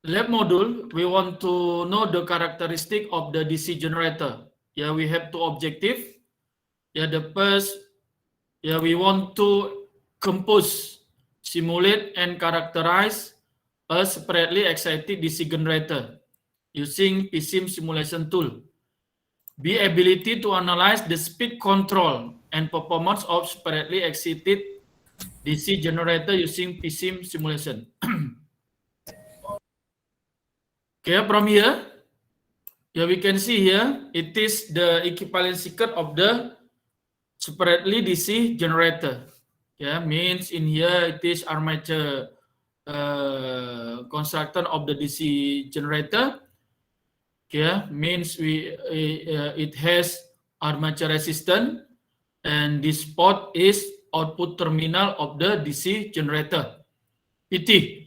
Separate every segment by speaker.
Speaker 1: lab module, we want to know the characteristic of the DC generator. Yeah, we have two objective. Yeah, the first, yeah, we want to compose, simulate, and characterize a separately excited DC generator using PSIM simulation tool. Be ability to analyze the speed control and performance of separately excited DC generator using PSIM simulation. Okay, from here, yeah, we can see here, it is the equivalent circuit of the separately DC generator. Yeah, means in here it is armature construction of the DC generator. Okay, means it has armature resistance, and this port is output terminal of the DC generator. PT.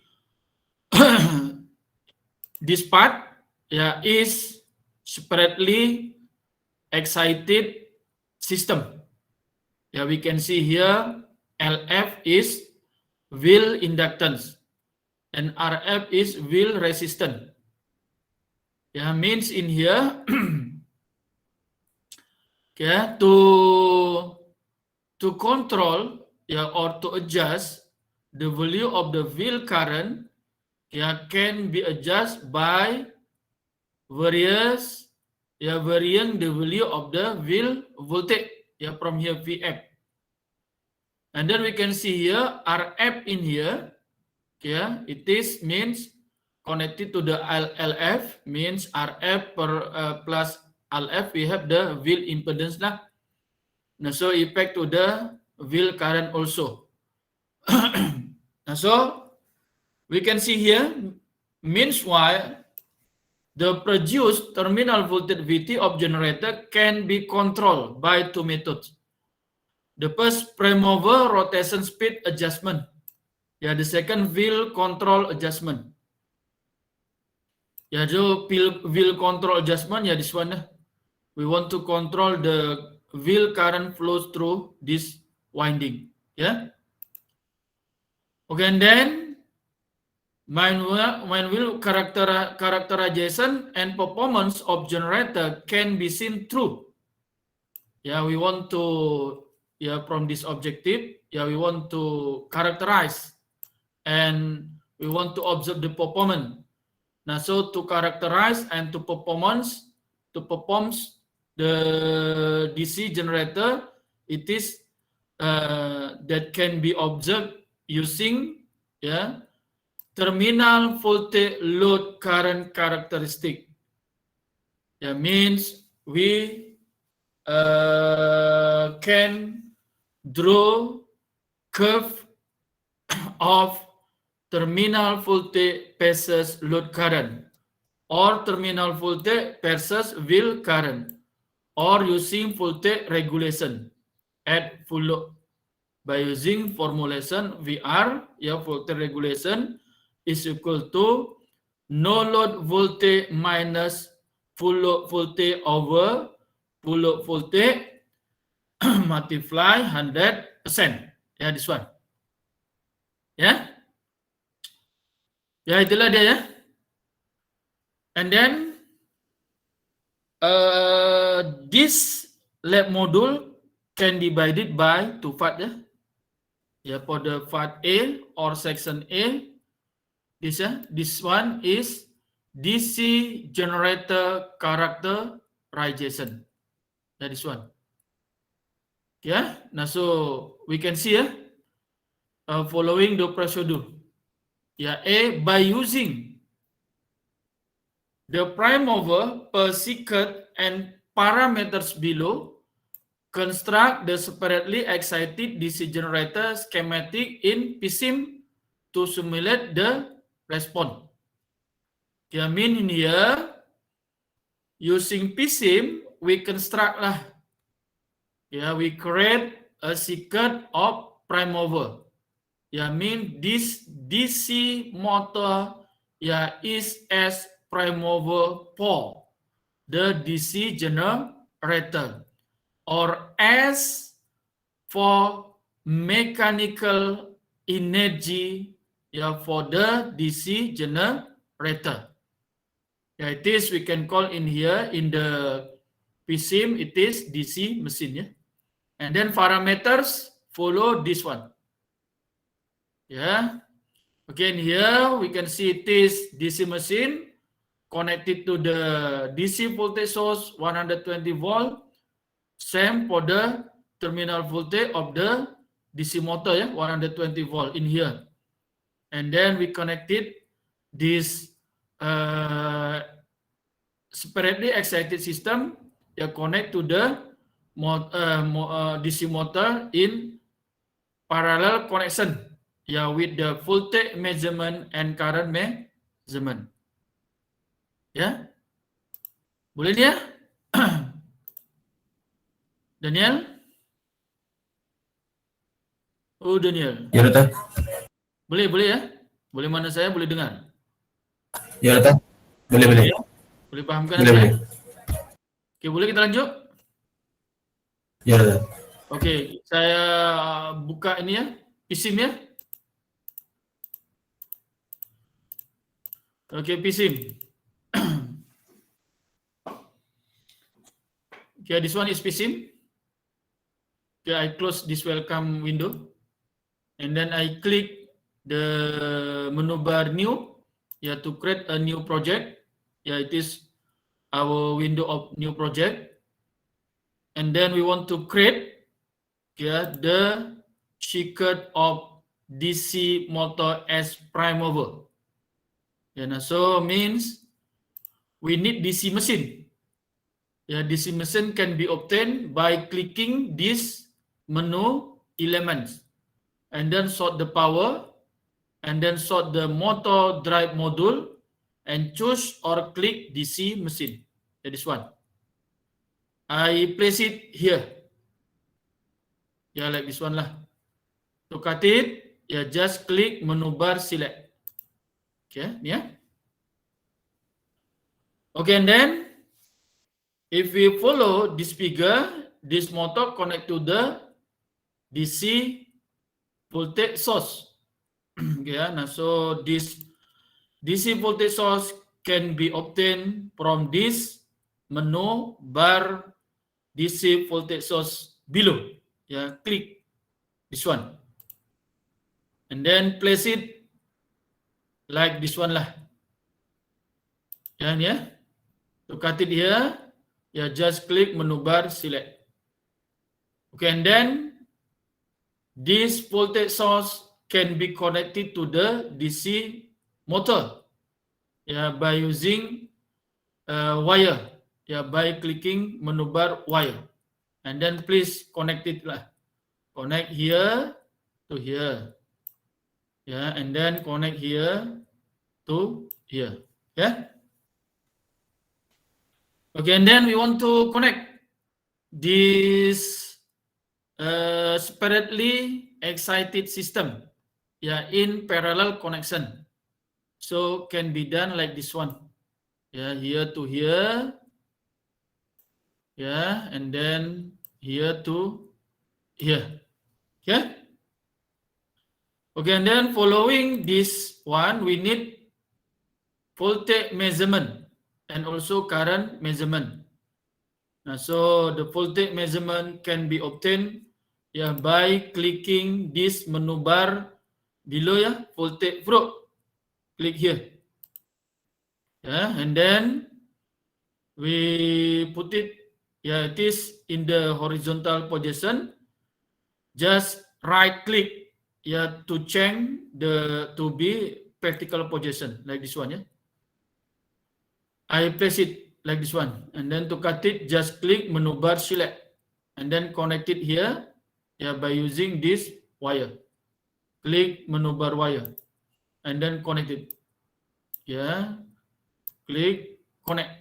Speaker 1: This part, yeah, is separately excited system. Yeah, we can see here LF is wheel inductance and RF is wheel resistance. Yeah, means in here, okay, to control, yeah, or to adjust the value of the wheel current, yeah, can be adjusted by varying the value of the wheel voltage, yeah, from here VF. And then we can see here RF in here, okay, it is means connected to the LF, means RF plus LF, we have the wheel impedance lah. Now, so effect to the wheel current also. Now, so we can see here, means why the produced terminal voltage VT of generator can be controlled by two methods. The first, prime mover rotation speed adjustment. Yeah, the second, wheel control adjustment. Yeah, so wheel control adjustment, yeah, this one. We want to control the wheel current flows through this winding. Yeah. Okay, and then manual characterization and performance of generator can be seen through. Yeah, we want to, yeah, from this objective, yeah, we want to characterize and we want to observe the performance. Now, so to characterize and to perform the DC generator, it is that can be observed using, yeah, terminal voltage load current characteristic. Yeah, means we can draw curve of terminal voltage versus load current, or terminal voltage versus wheel current, or using voltage regulation at full load. By using formulation VR, yeah, voltage regulation is equal to no load voltage minus full load voltage over full load voltage multiply 100%. Ya, this one. Ya. Ya, itulah dia ya. And then this lab module can divided by two part ya. Ya, for the part A or section A, this one is DC generator characterization. Yeah, this one. Yeah, now so we can see following the procedure. Yeah, A, by using the prime mover per circuit and parameters below, construct the separately excited DC generator schematic in PSIM to simulate the response. Yeah, mean in here, using PSIM, we construct lah. Yeah, we create a circuit of prime mover. Yeah, mean this DC motor, yeah, is as prime mover for the DC generator, or S for mechanical energy, yeah, for the DC generator. rater. Yeah, it is, we can call in here, in the PSIM, it is DC machine. Yeah? And then parameters follow this one. Yeah. Again, here we can see it is DC machine connected to the DC voltage source 120 volt. Same for the terminal voltage of the DC motor, yeah, 120 volt in here. And then we connected this separately excited system, connect to the DC motor in parallel connection, with the voltage measurement and current measurement. Ya, boleh ya? Daniel? Oh, Daniel.
Speaker 2: Ya, Dokter.
Speaker 1: Boleh ya? Boleh mana saya boleh dengar?
Speaker 2: Ya, Dokter. Boleh.
Speaker 1: Ya? Boleh pahamkan
Speaker 2: Boleh.
Speaker 1: saya? Oke, boleh kita lanjut?
Speaker 2: Ya, Dokter.
Speaker 1: Oke, saya buka ini ya, PSIM ya. Oke, PSIM. Okay, this one is PSIM. Okay, I close this welcome window. And then I click the menu bar new, to create a new project. It is our window of new project. And then we want to create the circuit of DC motor as prime mover. So means we need DC machine. DC machine can be obtained by clicking this menu elements, and then sort the power, and then sort the motor drive module, and choose or click DC machine. This one. I place it here. Like this one lah. To cut it, just click menu bar select. Okay, Okay, and then if we follow this figure, this motor connect to the DC voltage source. So this DC voltage source can be obtained from this menu bar DC voltage source below. Click this one. And then place it like this one lah. To cut it here, just click menu bar select. Okay, and then this voltage source can be connected to the DC motor by using wire, by clicking menu bar wire, and then please connect it lah. Connect here to here, and then connect here to here. Okay, and then we want to connect this separately excited system in parallel connection. So can be done like this one. Here to here. And then here to here. Okay, and then following this one, we need voltage measurement and also current measurement. So the voltage measurement can be obtained by clicking this menu bar below voltage probe. Click here. And then we put it, it is in the horizontal position. Just right click to change to be vertical position like this one. I place it like this one, and then to cut it, just click menu bar select, and then connect it here by using this wire. Click menu bar wire, and then connect it. Click connect.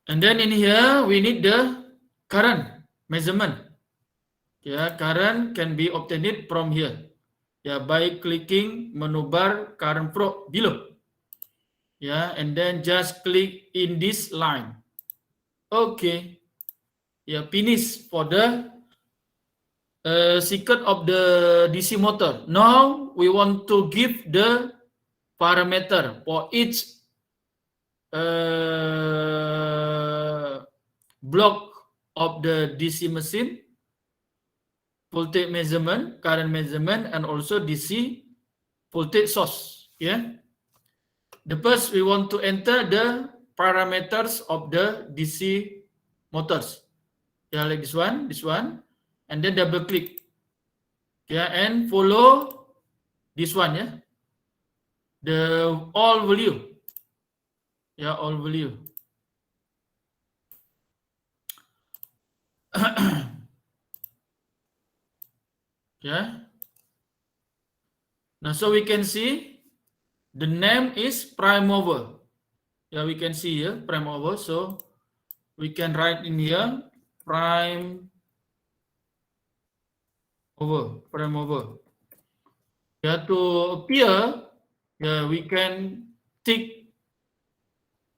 Speaker 1: And then in here we need the current measurement. Current can be obtained from here by clicking menu bar current probe below. And then just click in this line. Okay. Finish for the circuit of the DC motor. Now we want to give the parameter for each block of the DC machine, voltage measurement, current measurement, and also DC voltage source. Yeah. The first we want to enter the parameters of the DC motors. Yeah, like this one, and then double click. Yeah, and follow this one. Yeah, the all value. Yeah, all value. Yeah. Now, so we can see the name is prime mover. Yeah, we can see here prime mover. So we can write in here prime mover. Yeah, to appear, yeah, we can tick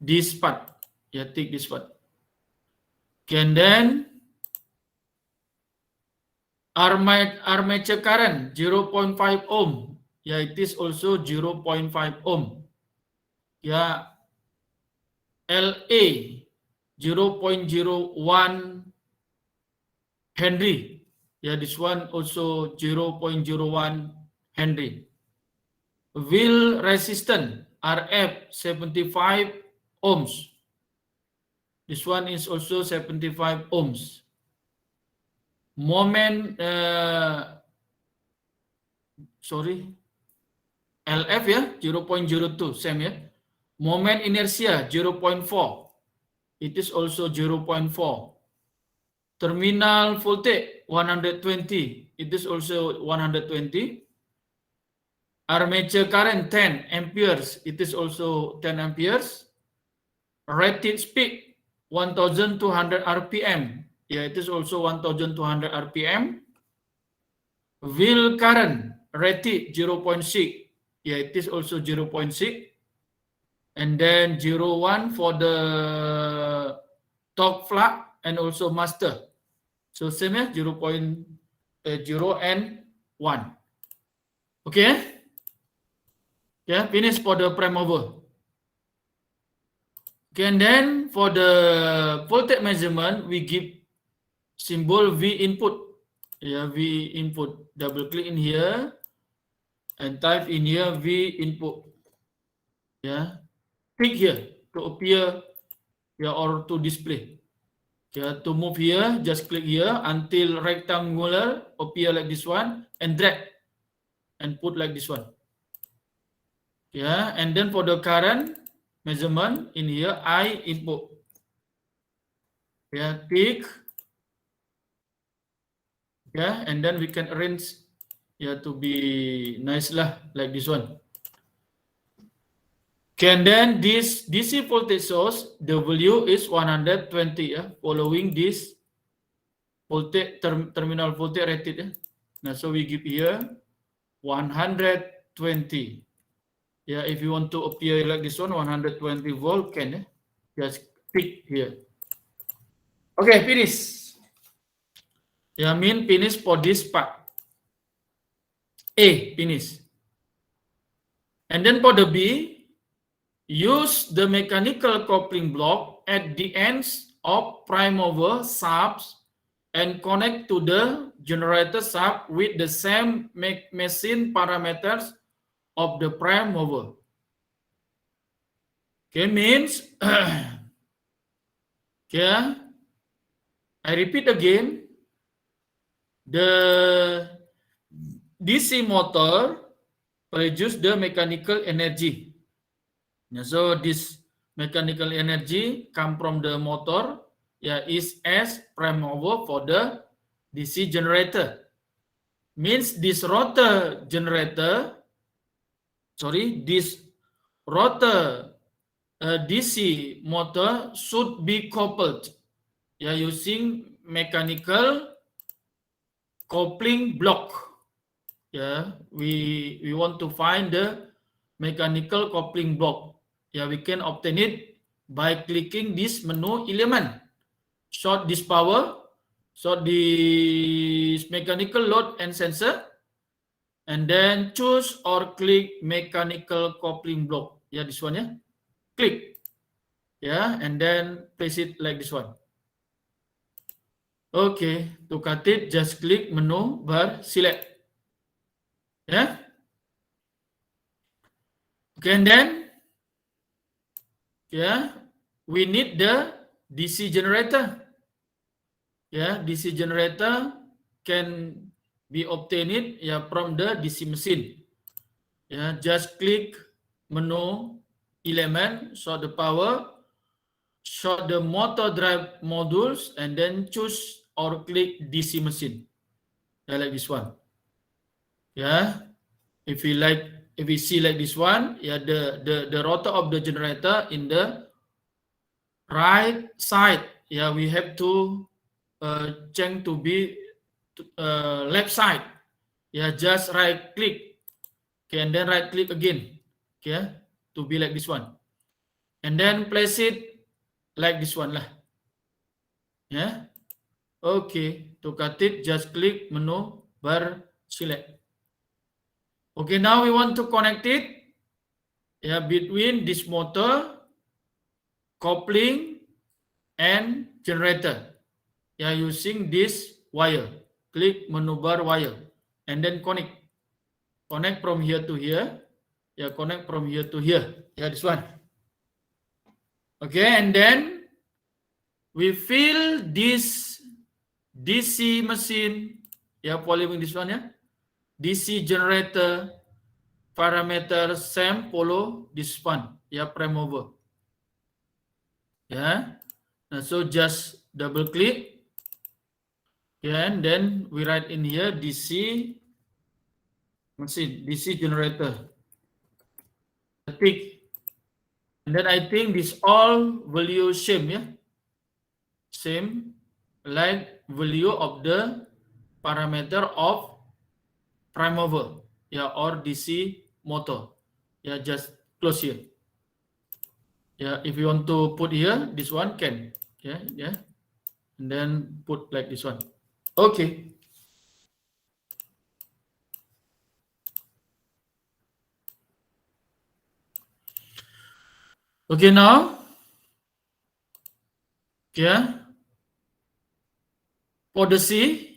Speaker 1: this part. Yeah, tick this part. Okay, and then armature current 0.5 ohm. Yeah, it is also 0.5 ohm. Yeah, LA 0.01 Henry. Yeah, this one also 0.01 Henry. Wheel resistance RF 75 ohms. This one is also 75 ohms. Moment, LF ya 0.02 same ya. Moment inertia 0.4. It is also 0.4. Terminal voltage 120. It is also 120. Armature current 10 amperes. It is also 10 amperes. Rated speed 1200 RPM. Yeah, it is also 1200 RPM. Wheel current rated 0.6. Yeah, it is also 0.6. And then 0.1 for the torque plug and also master. So same ya, 0.0 and 1. Okay. Yeah, finish for the prime mover. Okay, and then for the voltage measurement, we give symbol V input. Yeah, V input. Double click in here and type in here V input. Yeah, click here to appear, yeah, or to display. Yeah, to move here, just click here until rectangular appear like this one and drag and put like this one. Yeah, and then for the current measurement in here, I input. Yeah, click. Yeah, and then we can arrange, yeah, to be nice lah, like this one. Okay, and then this DC voltage source, the value is 120, yeah, following this voltage terminal voltage rated. Yeah. Now, so we give here 120. Yeah, if you want to appear like this one, 120 volt can, yeah? Just click here. Okay, finish. Yeah, mean finish for this part. A, finish. And then for the B, use the mechanical coupling block at the ends of prime mover shafts and connect to the generator shaft with the same machine parameters of the prime mover. Okay, means, okay, I repeat again, the DC motor produce the mechanical energy. So this mechanical energy come from the motor, yeah, is as prime mover for the DC generator. Means this rotor generator, this rotor DC motor should be coupled, yeah, using mechanical coupling block. Yeah, we want to find the mechanical coupling block. Yeah, we can obtain it by clicking this menu element. Sort this power, sort this mechanical load and sensor, and then choose or click mechanical coupling block. Yeah, this one, yeah. Click. Yeah, and then place it like this one. Okay, to cut it, just click menu bar select. Yeah. Okay, and then we need the DC generator. DC generator can be obtained from the DC machine. Just click menu element, show the power, show the motor drive modules, and then choose or click DC machine. Like this one. If we see like this one, the rotor of the generator in the right side. We have to change to be left side. Just right click. Okay, and then right click again. Okay, to be like this one. And then place it like this one lah. Okay, to cut it, just click menu bar select. Okay, now we want to connect it between this motor, coupling, and generator. Using this wire. Click menu bar wire and then connect. Connect from here to here. Connect from here to here. This one. Okay, and then we fill this DC machine. Following this one. DC generator parameter same follow this one. Prime over. So just double click. And then we write in here DC machine, DC generator. Tick. And then I think this all value same, same like value of the parameter of prime mover, or DC motor. Just close here. If you want to put here, this one can. And then put like this one. Okay. Okay, now. For the C,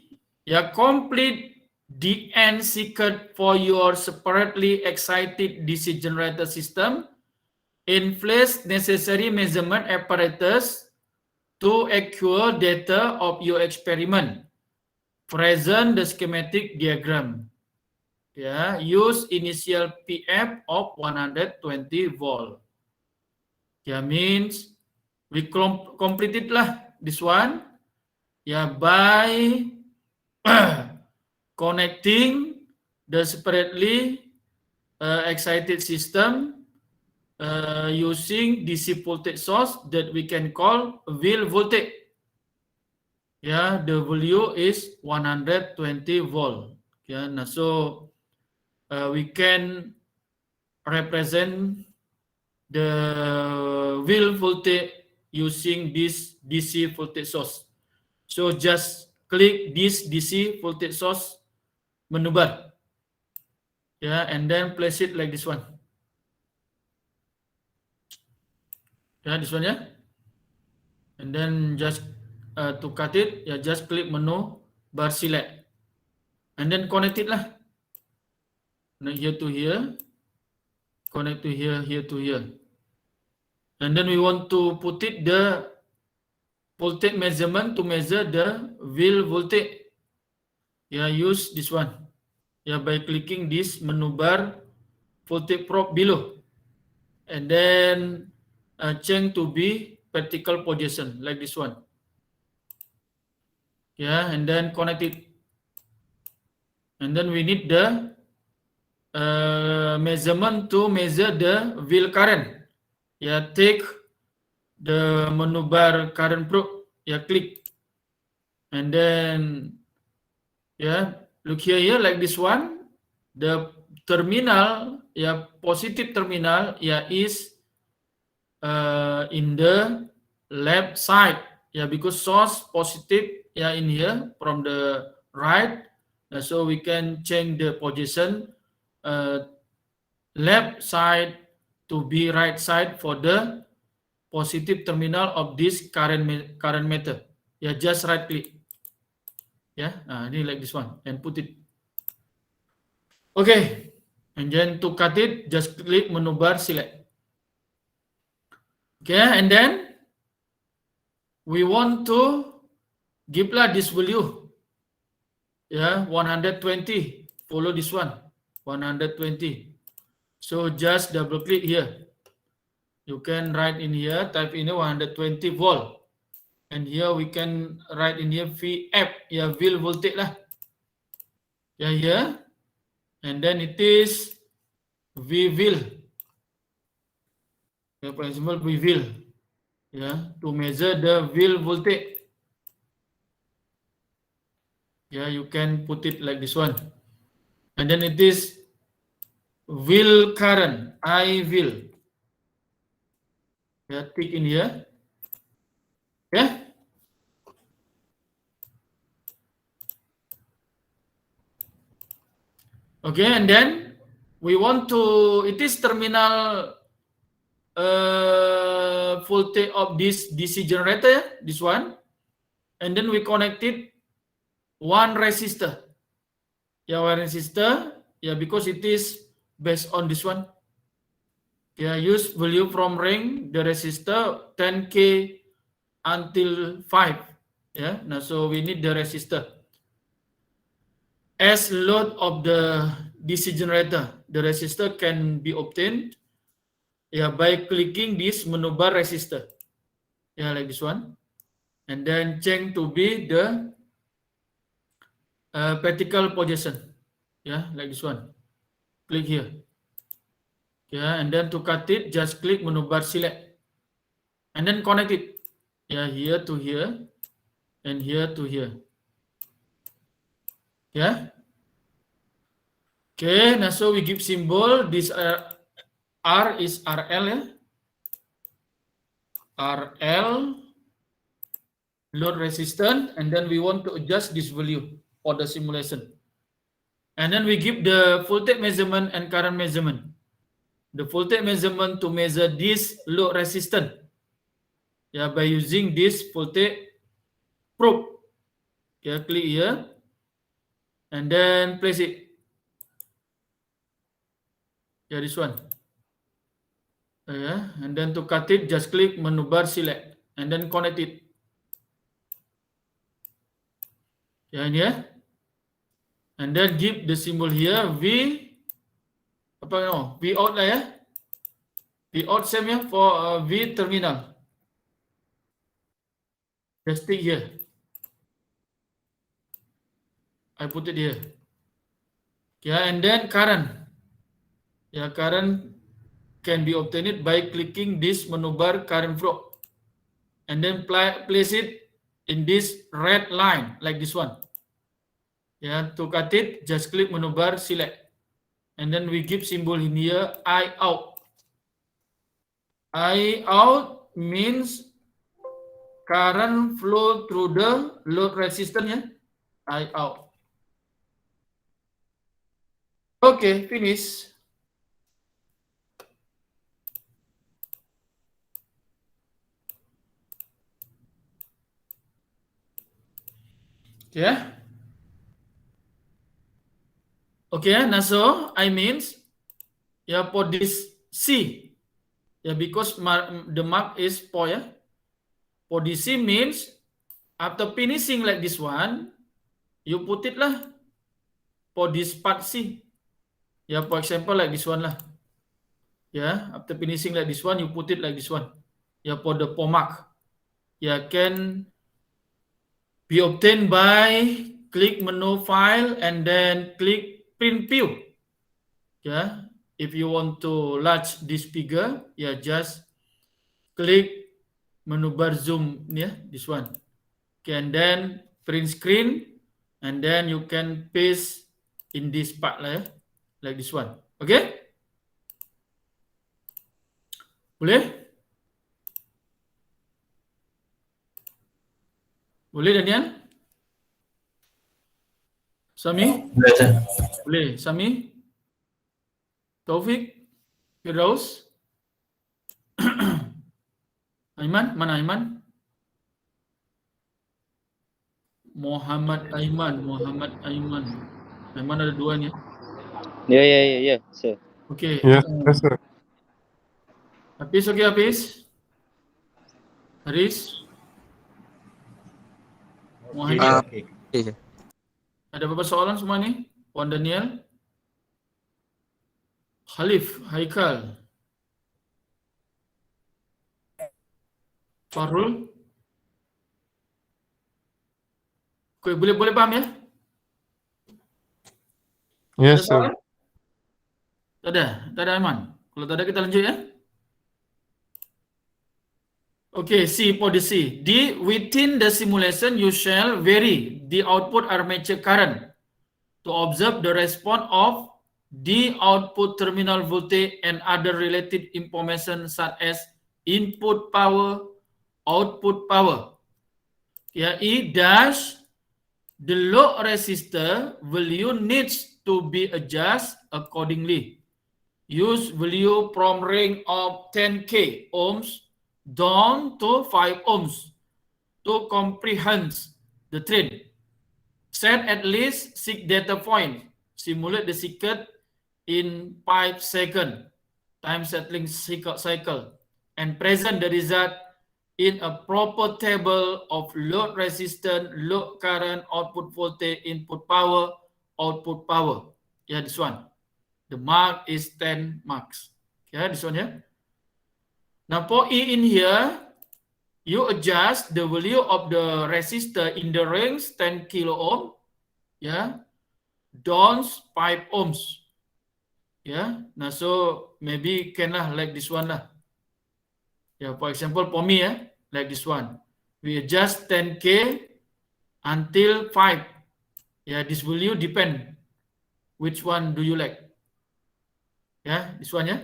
Speaker 1: complete the end circuit for your separately excited DC generator system. In place necessary measurement apparatus to acquire data of your experiment. Present the schematic diagram. Use initial PF of 120 volt. Means we completed lah this one. By connecting the separately excited system using DC voltage source that we can call wheel voltage. The value is 120 volt. So we can represent the wheel voltage using this DC voltage source. So just click this DC voltage source menu bar. And then place it like this one. This one, and then just to cut it, just click menu bar select, and then connect it lah. Here to here, connect to here, here to here, and then we want to put it the voltage measurement to measure the wheel voltage. Use this one. By clicking this menu bar voltage probe below, and then change to be vertical position like this one. And then connect it. And then we need the measurement to measure the wheel current. Take the menu bar current probe. Click. And then look here like this one. The terminal, positive terminal, is in the left side, because source positive in here from the right, So we can change the position left side to be right side for the positive terminal of this current meter. Yeah, just right click. Yeah, ini like this one and put it. Okay, and then to cut it, just click menu bar select. Okay, and then we want to give lah this value. Yeah, 120. Follow this one, 120. So just double click here. You can write in here, type in 120 volt. And here we can write in here VF, yeah, Vil voltage lah. Yeah, here. And then it is V Vil. Yeah, for example, V Vil. Yeah, to measure the Vil voltage. Yeah, you can put it like this one. And then it is Vil current, I Vil. Yeah, tick in here. Yeah. Okay, and then we want to, it is terminal voltage of this DC generator, this one. And then we connected one resistor. Yeah, one resistor. Yeah, because it is based on this one. Yeah, use value from ring, the resistor 10K until 5. Yeah, now so we need the resistor as load of the DC generator. The resistor can be obtained by clicking this menu bar resistor. Yeah, like this one. And then change to be the vertical position. Yeah, like this one. Click here. Yeah, and then to cut it, just click menu bar select. And then connect it. Yeah, here to here. And here to here. Yeah. Okay, now so we give symbol. This R is RL, yeah. RL load resistance, and then we want to adjust this value for the simulation. And then we give the voltage measurement and current measurement. The voltage measurement to measure this load resistance. Yeah, by using this voltage probe. Okay, click here. And then place it. Yeah, this one. Yeah, and then to cut it, just click menu bar select. And then connect it. Yeah, ini ya. And then give the symbol here V V out lah ya. V out same ya for V terminal. Just stick here. I put it here. Yeah, and then current. Yeah, current can be obtained by clicking this menu bar current flow. And then place it in this red line like this one. Yeah, to cut it, just click menu bar select. And then we give symbol in here I out. I out means current flow through the load resistance, yeah. I out. Okay, finish. Yeah. Okay, now so I means for this C. Because the mark is point. Yeah. For this C means after finishing like this one, you put it lah for this part C. For example like this one lah. After finishing like this one, you put it like this one. For the mark. Can be obtained by click menu file and then click print view. If you want to enlarge this figure, just click menu bar zoom, this one. And then print screen, and then you can paste in this part lah, like this one. Okay? Boleh? Boleh, Daniel? Sami?
Speaker 2: Boleh, Ustaz.
Speaker 1: Boleh. Sami? Taufik? Firdaus? Aiman? Mana Aiman? Muhammad Aiman. Aiman ada 2 nih.
Speaker 3: Ya, sir.
Speaker 1: Okey.
Speaker 4: Yes, yes, sir.
Speaker 1: Hafiz, okey Hafiz? Haris? Muhammad?
Speaker 5: Okay.
Speaker 1: Ada beberapa soalan semua nih? Wan Daniel? Khalif, Haikal? Farul? Okey, boleh paham ya?
Speaker 4: Yes,
Speaker 1: Ada soalan?
Speaker 4: sir.
Speaker 1: Tak ada Aiman. Kalau tak ada kita lanjut ya. Okay, C for the C. Within the simulation you shall vary the output armature current to observe the response of the output terminal voltage and other related information such as input power, output power. E dash the load resistor value needs to be adjusted accordingly. Use value from range of 10k ohms down to 5 ohms to comprehend the trend. Set at least 6 data points. Simulate the circuit in 5 seconds. Time settling cycle. And present the result in a proper table of load resistance, load current, output voltage, input power, output power. Yeah, this one. The mark is 10 marks. Yeah, this one here. Now for E in here, you adjust the value of the resistor in the range 10 kilo ohm, yeah, down 5 ohms. Yeah, now so maybe can lah like this one lah. Yeah, for example for me, like this one. We adjust 10k until 5. Yeah, this value depend. Which one do you like? Yeah, this one, yeah.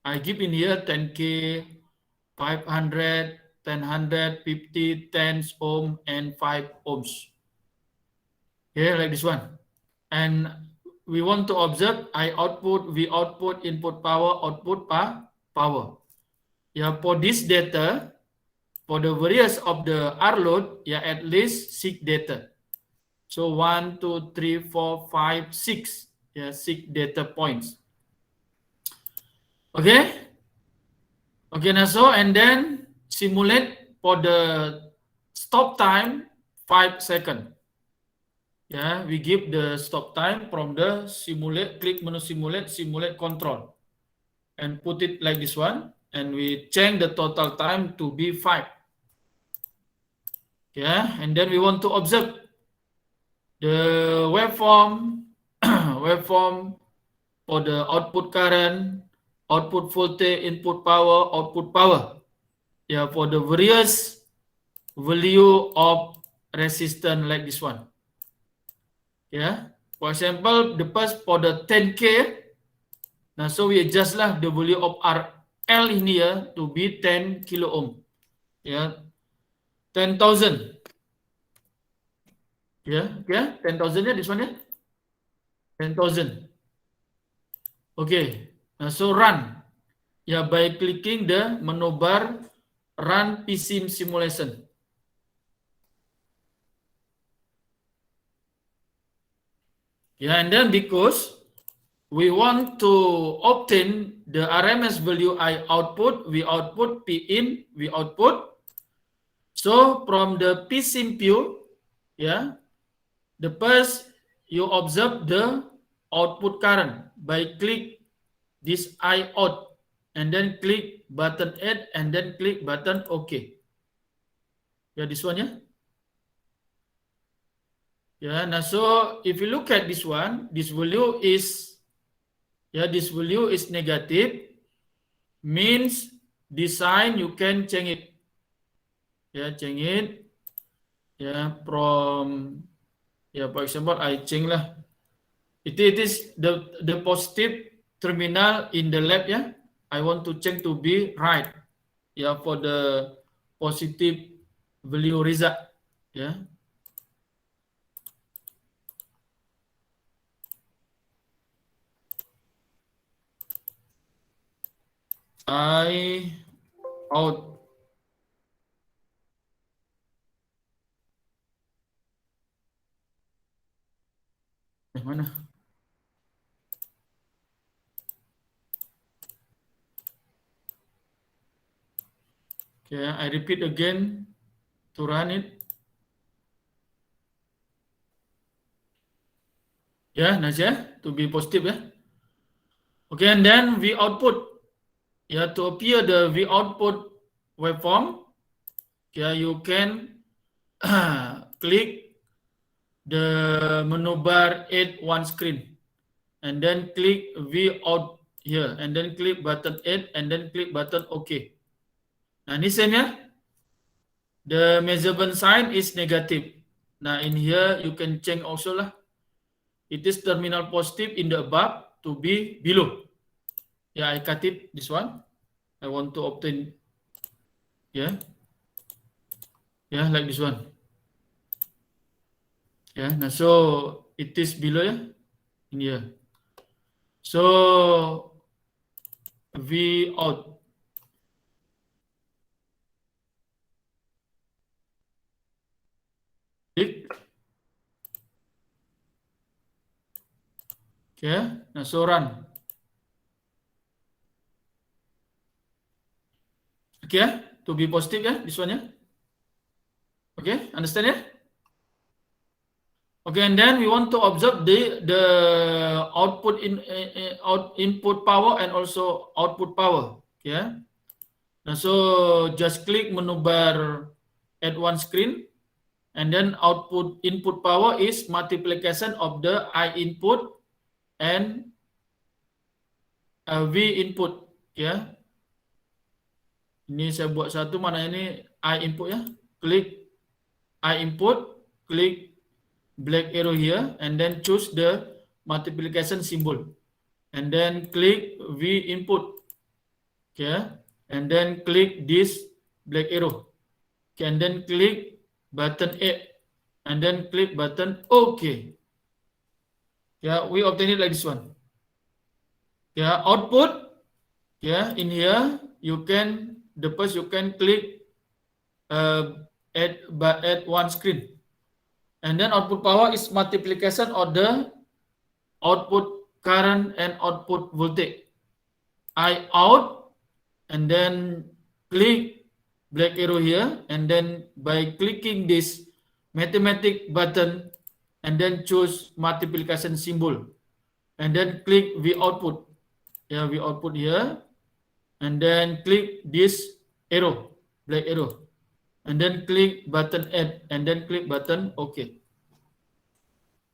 Speaker 1: I give in here 10k, 500, 10, 50, 10 ohm, and 5 ohms. Yeah, like this one. And we want to observe we output input power, output power. Yeah, for this data, for the various of the R load, yeah, at least 6 data. So 1, 2, 3, 4, 5, 6. Yeah, 6 data points. Okay. Okay, now so and then simulate for the stop time 5 seconds. Yeah, we give the stop time from the simulate, click menu simulate control, and put it like this one, and we change the total time to be 5. Yeah, and then we want to observe the waveform, waveform for the output current, output voltage, input power, output power. Yeah, for the various value of resistance like this one. Yeah, for example, the first for the 10k. Now, so we adjust lah the value of RL in here to be 10 kilo ohm. Yeah, 10,000. Yeah, 10,000 this one, yeah. 10,000. Okay, now so run. Yeah, by clicking the menu bar, run PSIM simulation. Yeah, and then because we want to obtain the RMS value I output, we output P in, we output. So from the PSIM view, yeah, the first you observe the output current by click this I out and then click button add and then click button OK. Yeah, this one, yeah. Yeah, now so if you look at this one, this value is, yeah, this value is negative, means design you can change it. Yeah, change it. Yeah, from, yeah, for example, I change lah. It is the positive terminal in the lab, yeah. I want to change to be right. Yeah, for the positive value result. Yeah. I out. Mana? Okay, I repeat again to run it. Yeah, nice, yeah, to be positive, yeah. Okay, and then we output. Yeah, to appear the V output waveform, yeah, you can click the menu bar add one screen, and then click V out here, and then click button add, and then click button OK. Nah, ini same ya. The measurement sign is negative. Now in here you can change also lah. It is terminal positive in the above to be below. Yeah, I cut it this one. I want to obtain, yeah, like this one. Yeah, now so it is below, yeah, in here. So V out. Click. Okay, now so run. Okay, to be positive, yeah, this one, yeah. Okay, understand, yeah? Okay, and then we want to observe the output input power and also output power. Okay. Now so just click menu bar add one screen, and then input power is multiplication of the I input and V input. Ya. Ini saya buat satu, mana ini I input ya. Klik I input, klik black arrow here, and then choose the multiplication symbol, and then click V input. Okay, and then click this black arrow. Okay, and then click button A, and then click button OK. Yeah, we obtain it like this one. Yeah, output. Yeah, in here you can you can click add one screen, and then output power is multiplication of the output current and output voltage. I out, and then click black arrow here, and then by clicking this mathematic button, and then choose multiplication symbol, and then click V output. Yeah, V output here, and then click this arrow, black arrow, and then click button add, and then click button OK.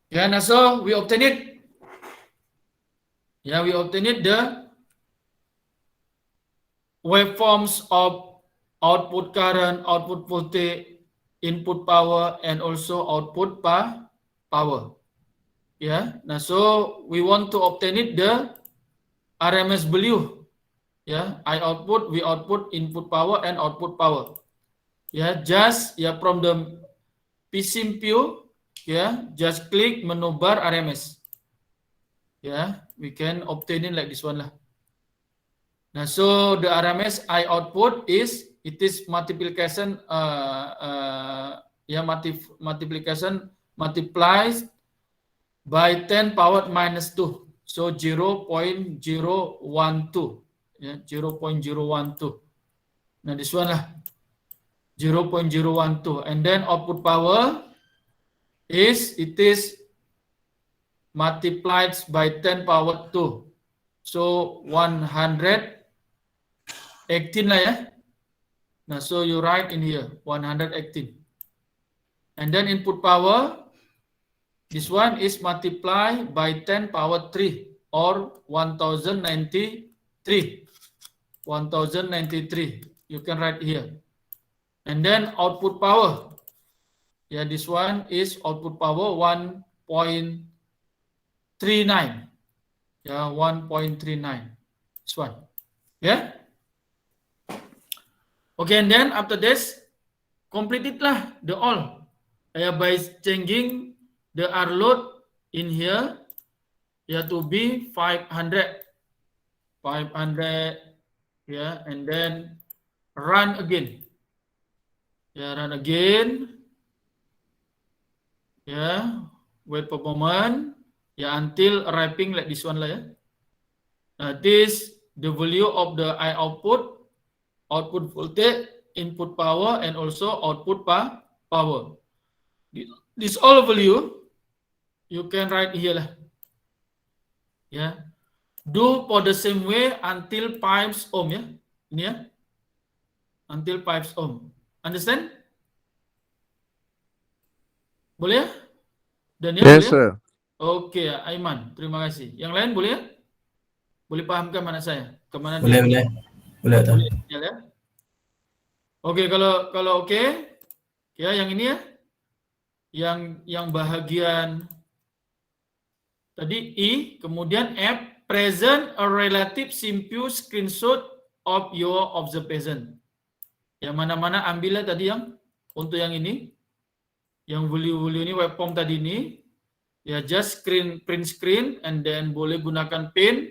Speaker 1: Yeah, now so we obtain it. Yeah, we obtain it the waveforms of output current, output voltage, input power, and also output power. Yeah, now so we want to obtain it the RMS value. Yeah, I output, we output input power and output power. Yeah, just from the PSIMPU, yeah, just click menu bar RMS. Yeah, we can obtain it like this one lah. Now so the RMS I output is multiplication multiplication multiplies by 10 power minus 2, so 0.012. Yeah, 0.012. Now this one lah, 0.012, and then output power is multiplied by 10 power 2, so 118 lah ya. Nah, so you write in here 118, and then input power, this one is multiplied by 10 power 3 or 1093. 1093, you can write here. And then output power, yeah, this one is output power 1.39. Yeah, 1.39. This one. Yeah. Okay, and then after this, complete it lah the all. By changing the R load in here, to be 500 yeah, and then run again. Yeah, run again. Yeah, wait for a moment. Yeah, until arriving like this one lah ya. This the value of the I output voltage, input power, and also output power. This all value you can write here lah. Yeah, do for the same way until 5 ohm ya. Ini ya, until 5 ohm. Understand? Boleh ya? Daniel
Speaker 4: Yes,
Speaker 1: boleh?
Speaker 4: sir.
Speaker 1: Oke, Aiman, terima kasih. Yang lain boleh ya? Boleh pahamkan mana saya? Kemana
Speaker 2: Boleh, boleh. Boleh, Ustaz.
Speaker 1: Boleh ya? Oke, kalau oke, ya yang ini ya, yang bahagian tadi I, kemudian F, present a relative simple screenshot of your observation. Yang mana-mana ambillah tadi yang untuk yang ini, yang value-value ini waveform tadi ini, ya just print screen and then boleh gunakan pen,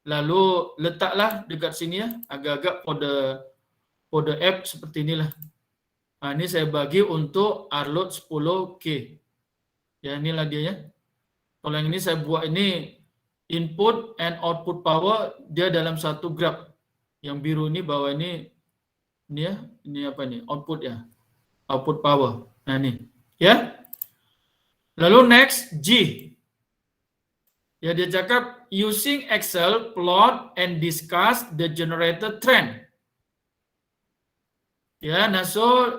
Speaker 1: lalu letaklah dekat sini ya, agak-agak kode F seperti inilah. Nah, ini saya bagi untuk Arload 10K. Ya, inilah dia ya. Kalau yang ini saya buat ini input and output power, dia dalam satu graph. Yang biru ini bawah ini ya, ini apa nih? Output ya. Output power. Nah, ini. Ya. Lalu next G. Ya, dia cakap using Excel plot and discuss the generator trend. Ya, nah so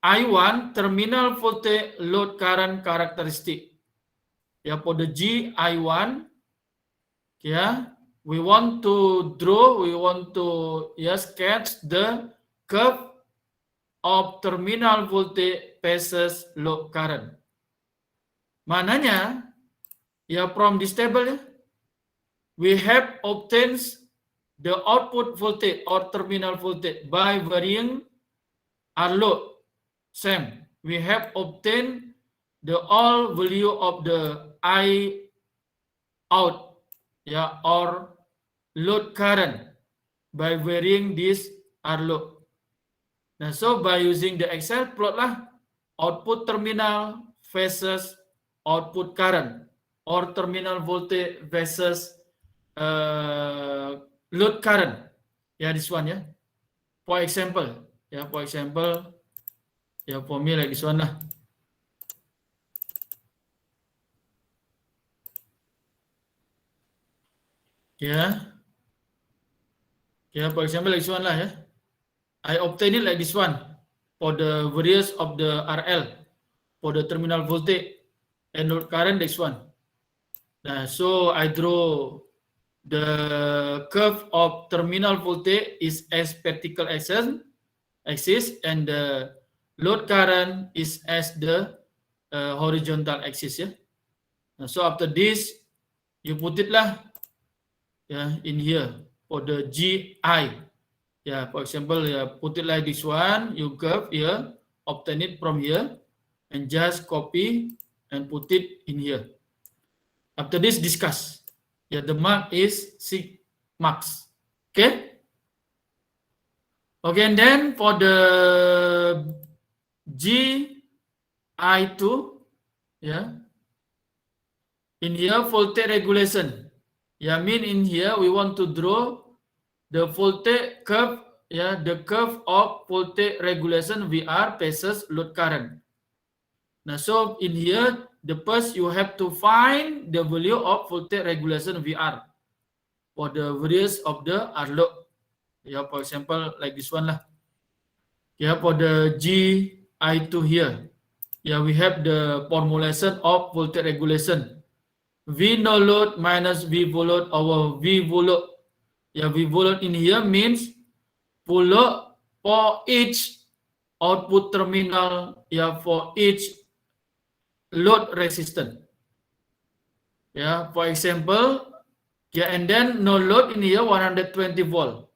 Speaker 1: I1 terminal voltage load current characteristic. Ya, for the G I1, ya, we want to sketch the curve of terminal voltage versus load current. Mananya, ya from this table ya, we have obtained the output voltage or terminal voltage by varying our load. Same, we have obtained the all value of the I out, ya, or load current by varying this R load. Nah, so by using the Excel plot lah output terminal versus output current or terminal voltage versus load current. Ya, this one ya. For example, ya, for me like this one lah. Yeah. For example, like this one lah ya. I obtain it like this one for the various of the RL for the terminal voltage and load current this one. Nah, so I draw the curve of terminal voltage is as vertical axis and the load current is as the horizontal axis ya. Nah, so after this you put it lah in here for the GI. For example, put it like this one, you curve here, obtain it from here, and just copy and put it in here. After this, discuss. The mark is 6 marks. Okay, and then for the GI2, in here voltage regulation. Mean in here we want to draw the voltage curve, the curve of voltage regulation VR versus load current. Now, so in here, the first you have to find the value of voltage regulation VR for the various of the R load. For example, like this one lah. For the GI2 here, we have the formulation of voltage regulation. V no load minus V load over V load. V load in here means full load for each output terminal, for each load resistance. For example, and then no load in here 120 volt.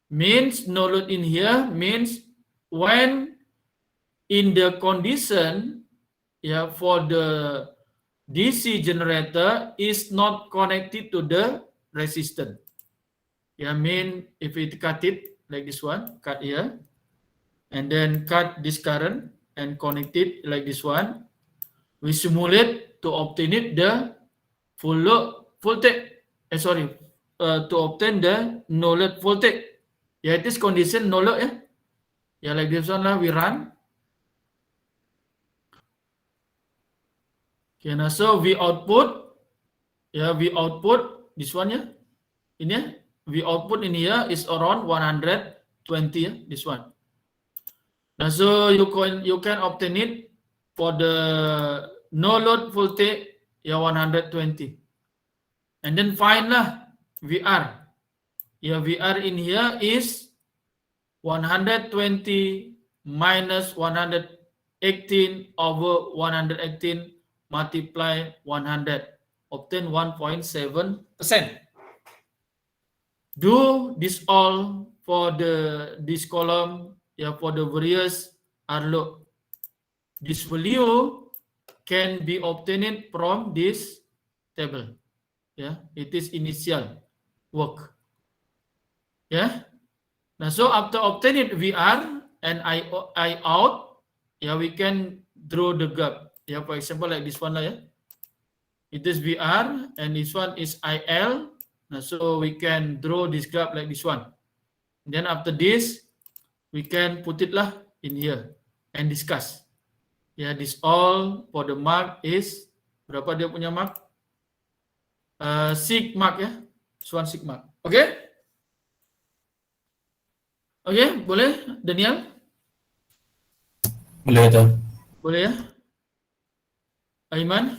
Speaker 1: Means no load in here means when in the condition, for the DC generator is not connected to the resistance. mean if we cut it like this one, cut here, and then cut this current and connect it like this one, we simulate to obtain it the full load voltage. To obtain the no load voltage. Yeah, it is condition no load, yeah, like this one lah we run. Okay, now so we output this one, ini we output in here is around 120, this one. Now so you can obtain it for the no load voltage, 120. And then find lah VR. VR in here is 120 minus 118 over 118 multiply 100. Obtain 1.7%. Do this all for this column, for the various R load. This value can be obtained from this table. It is initial work. Now so after obtaining VR and I out, we can draw the gap. For example, like this one lah, it is VR and this one is IL. Now so we can draw this graph like this one. Then after this, we can put it lah in here and discuss. This all for the mark is berapa dia punya mark? 6 mark, This one 6 mark. Okay? Okay, boleh Daniel?
Speaker 2: Boleh tuh.
Speaker 1: Boleh ya? Aiman?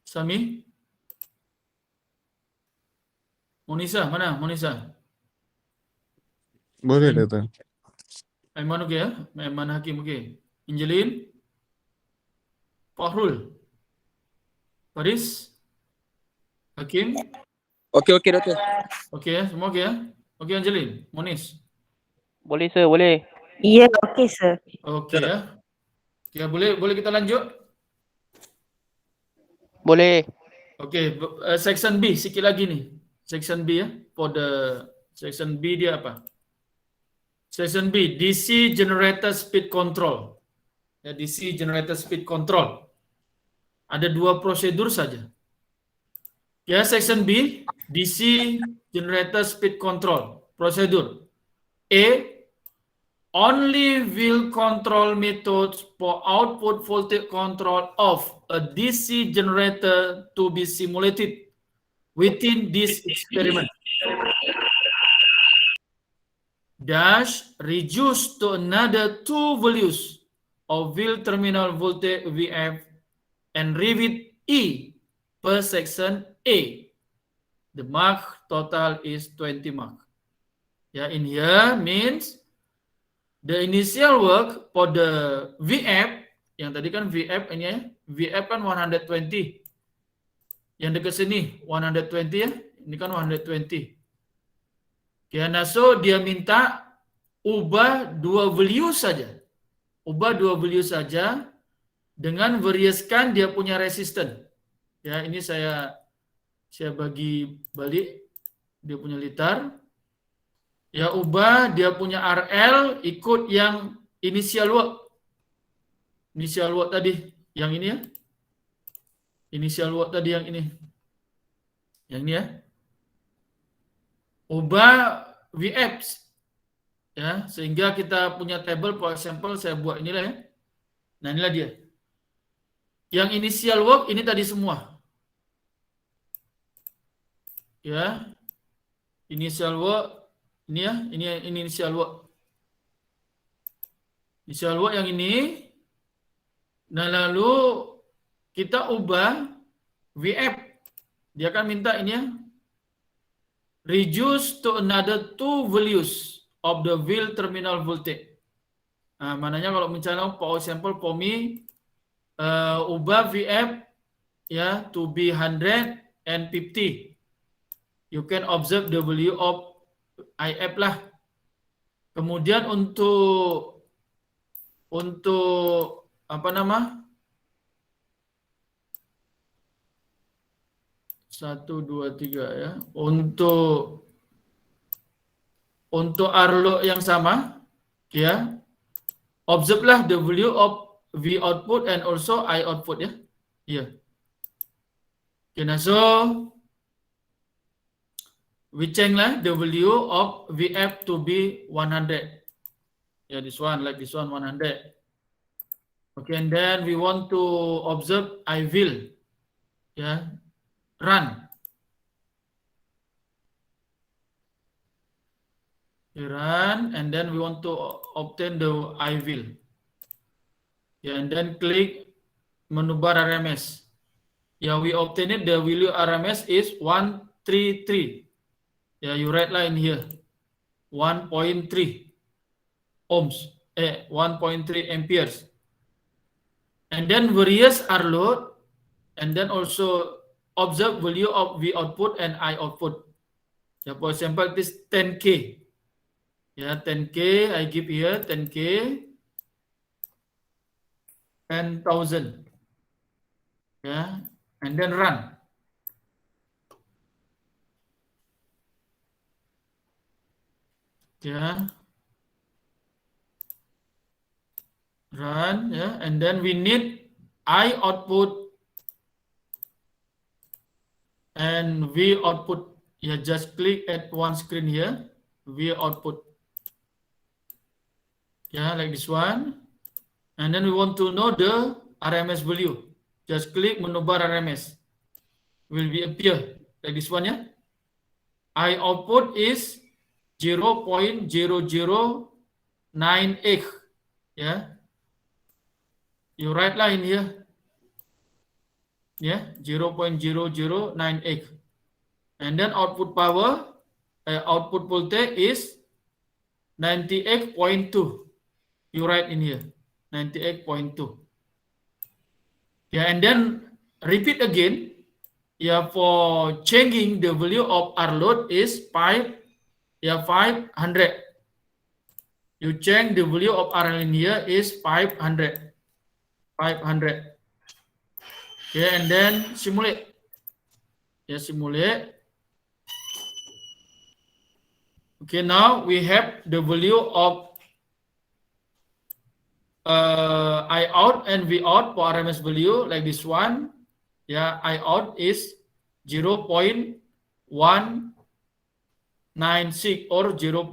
Speaker 1: Sami? Monisa, mana Monisa?
Speaker 4: Boleh Dr.
Speaker 1: Aiman okey ya? Aiman Hakim okey. Angelin? Fahrul? Faris? Hakim?
Speaker 3: Okey, Doktor.
Speaker 1: Okey ya, semua okey ya? Okey Angelin, Monis?
Speaker 3: Boleh, sir. Boleh.
Speaker 5: Ya, okey, sir.
Speaker 1: Okey ya. Ya, boleh kita lanjut?
Speaker 3: Boleh.
Speaker 1: Okey, section B sikit lagi nih. Section B ya. For the section B dia apa? Section B, DC generator speed control. DC generator speed control. Ada 2 prosedur saja. Section B, DC generator speed control. Prosedur. A, only will control methods for output voltage control of a DC generator to be simulated within this experiment. Dash reduce to another 2 values of will terminal voltage VF and read E per section A. The mark total is 20 mark. In here means the initial work for the VF, yang tadi kan VF ini ya, VF kan 120. Yang dekat sini 120 ya, ini kan 120. Nah so dia minta ubah 2 value saja. Ubah 2 value saja dengan variaskan dia punya resisten. Ini saya bagi balik dia punya liter. Ubah dia punya RL ikut yang initial work. Initial work tadi yang ini ya. Initial work tadi yang ini. Yang ini ya. Ubah VFs. Sehingga kita punya table, for example saya buat inilah ya. Nah, inilah dia. Yang initial work ini tadi semua. Initial work ini ya, ini initial work. Initial work yang ini. Nah, lalu kita ubah VF. Dia akan minta ini ya. Reduce to another 2 values of the will terminal voltage. Nah, mananya kalau misalnya for example for me ubah VF to be 150. You can observe the value of IF lah. Kemudian untuk apa nama? 1, 2, 3 ya. Untuk arlo yang sama, ya. Observe lah the value of V output and also I output ya. Ya. Okay, nah, so we change lah the value of VF to be 100. Yeah, this one, like this one, 100. Okay, and then we want to observe I will. Yeah, run. You run, and then we want to obtain the I will. Yeah, and then click menu bar RMS. Yeah, we obtained the value RMS is 133. Yeah, you write line here, 1.3 ohms, 1.3 amperes. And then various are load, and then also observe value of V output and I output. Yeah, for example, this 10K. Yeah, 10K, I give here 10K, 10,000. Yeah, and then run. Yeah. Run, yeah, and then we need I output and V output. Yeah, just click at one screen here, V output. Yeah, like this one. And then we want to know the RMS value. Just click menu bar RMS. Will be appear like this one, yeah. I output is 0.0098. Yeah. You write lah in here. Yeah, 0.0098. And then output power, output voltage is 98.2. You write in here, 98.2. Yeah, and then repeat again. Yeah, for changing the value of R load is 500. You change the value of R in here is 500. 500. Okay, and then simulate. Yeah, simulate. Okay, now we have the value of I out and V out for RMS value like this one. Yeah, I out is 0.196 or 0.2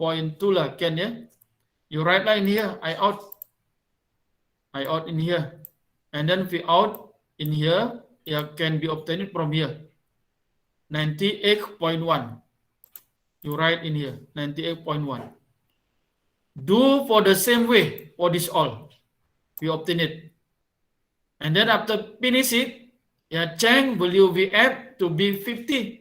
Speaker 1: lah, can ya? You write lah in here, I out in here, and then V out in here, yeah, can be obtained from here, 98.1. You write in here, 98.1. Do for the same way for this all. We obtain it. And then after finish it, yeah, change value VF to be 50.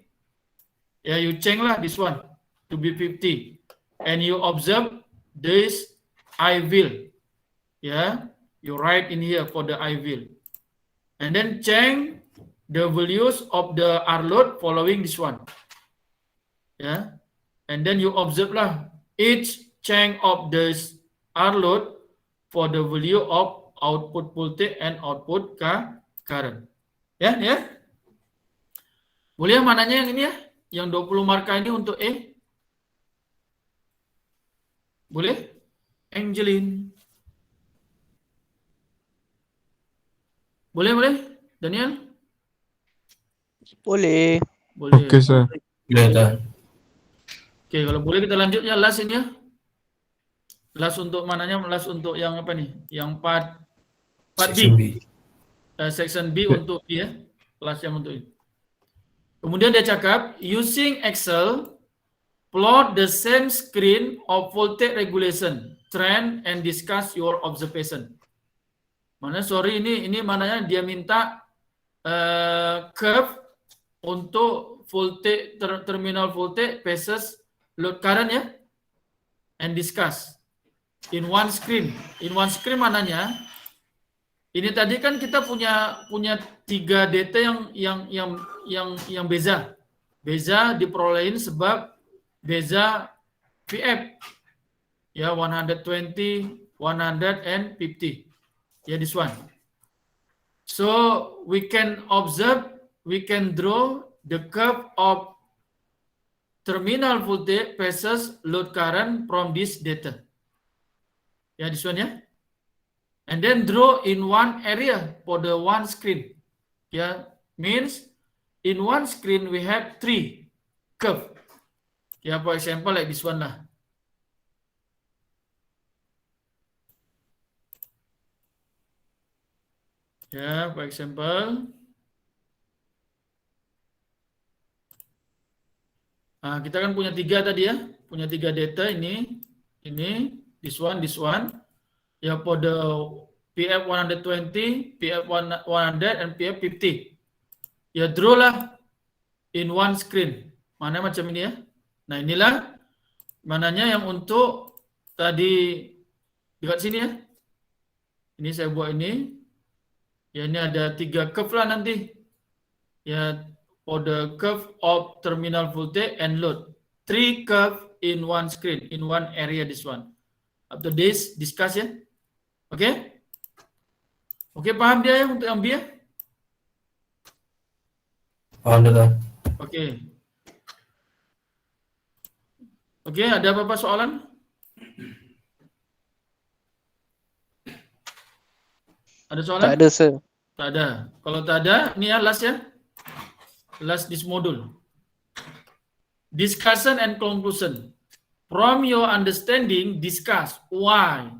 Speaker 1: Yeah, you change lah this one to be 50. And you observe this I will. Yeah, you write in here for the I will. And then change the values of the R load following this one. Yeah, and then you observe lah each change of this R load for the value of output voltage and output current. Ya, ya. Boleh mananya yang ini ya? Yang 20 marka ini untuk E? Boleh? Angeline. Boleh, boleh? Daniel?
Speaker 3: Boleh.
Speaker 1: Boleh.
Speaker 4: Okay, sir.
Speaker 2: Boleh tak?
Speaker 1: Oke, kalau boleh kita lanjut ya, last ini ya. Last untuk mananya? Last untuk yang apa nih? Yang part B. Section B untuk B ya. Last yang untuk ini. Kemudian dia cakap, using Excel, plot the same screen of voltage regulation, trend, and discuss your observation. Mana sorry ini mananya dia minta curve untuk voltage terminal voltage versus load current ya, and discuss in one screen. In one screen mananya? Ini tadi kan kita punya 3 data yang beza. Beza diperolehin sebab beza VF. Ya, 120, 100 and 50. Ya, this one. So we can observe, we can draw the curve of terminal voltage versus load current from this data. Yeah, this one, yeah. And then draw in one area for the one screen. Yeah, means in one screen we have 3 curve. Yeah, for example, like this one lah. Yeah, for example. Kita kan punya 3 tadi ya, punya 3 data ini, this one, ya for the PF 120, PF 100, and PF 50. Ya draw lah in one screen. Mana macam ini ya. Nah inilah mananya yang untuk tadi dekat sini ya. Ini saya buat ini. Ya ini ada 3 curve lah nanti. Ya for the curve of terminal voltage and load. 3 curve in one screen, in one area, this one. After this, discuss ya. Oke? Oke, paham dia ya untuk yang B ya?
Speaker 2: Paham Data.
Speaker 1: Oke. Oke, ada apa-apa soalan? Ada soalan?
Speaker 3: Tak ada, sir.
Speaker 1: Tak ada. Kalau tak ada, ini ya last ya. Last this module. Discussion and conclusion. From your understanding, discuss why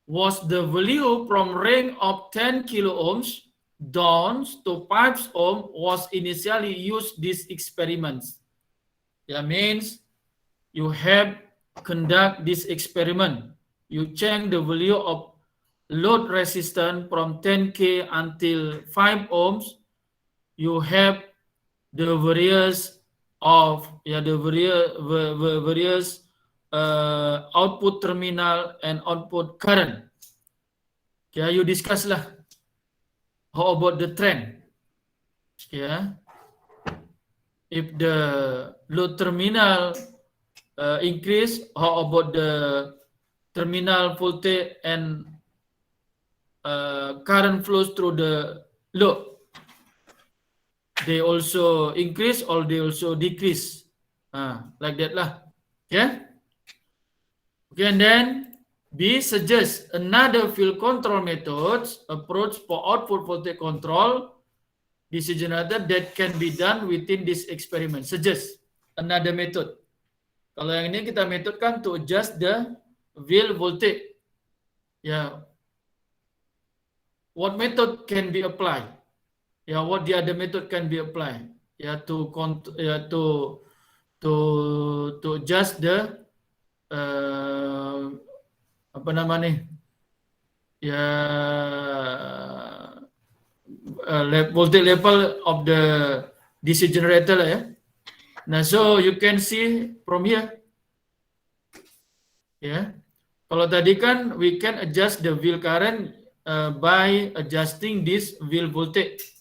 Speaker 1: was the value from range of 10 kilo ohms down to 5 ohm was initially used these experiments. That means you have conduct this experiment. You change the value of load resistance from 10K until 5 ohms. You have the various of various output terminal and output current. Okay, you discuss lah. How about the trend? Yeah, if the load terminal increase, how about the terminal voltage and current flows through the load? They also increase or they also decrease, like that lah. Okay. Okay, and then B suggests another field control methods approach for output voltage control DC generator that can be done within this experiment. Suggest another method. Kalau yang ini kita metodkan to adjust the wheel voltage. Yeah. What method can be applied? Yeah, what the other method can be applied? Yeah, to adjust the apa nama nih? Ya, voltage level of the DC generator lah ya. Nah, so you can see from here. Ya, kalau tadi kan we can adjust the wheel current by adjusting this wheel voltage.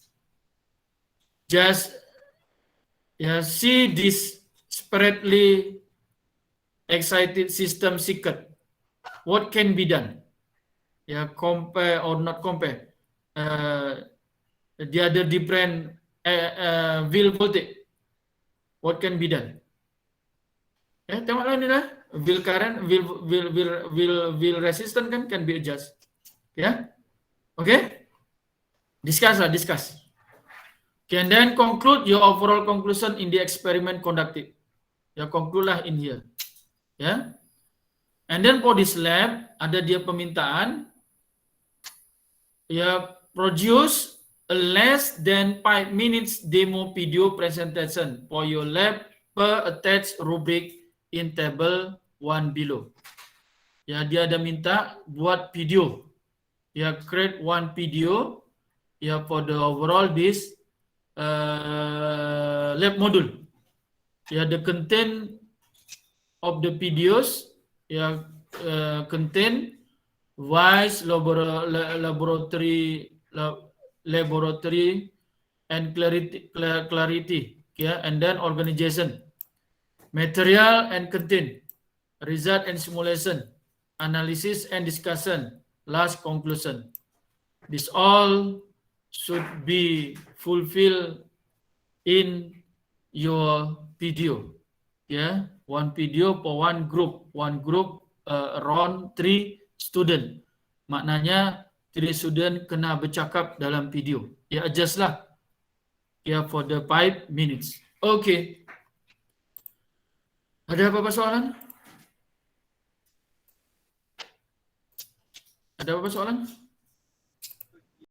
Speaker 1: Just see this separately excited system circuit. What can be done? Compare or not compare. The other different wheel voltage. What can be done? Tengoklah ni lah. Wheel current, wheel resistance can be adjust. Okay? Discuss. Okay, and then conclude your overall conclusion in the experiment conducted. Conclude lah in here. And then for this lab, ada dia permintaan, produce a less than 5 minutes demo video presentation for your lab per attached rubric in table 1 below. Dia ada minta buat video. Create one video for the overall this lab module. The content of the videos contain wise laboratory and clarity, and then organization, material and content, result and simulation, analysis and discussion, last conclusion. This all should be fulfilled in your video. Yeah, one video for one group around 3 student. Maknanya 3 student kena bercakap dalam video. Ya, adjust lah. Ya, for the 5 minutes. Okay. Ada apa-apa soalan? Ada apa-apa soalan?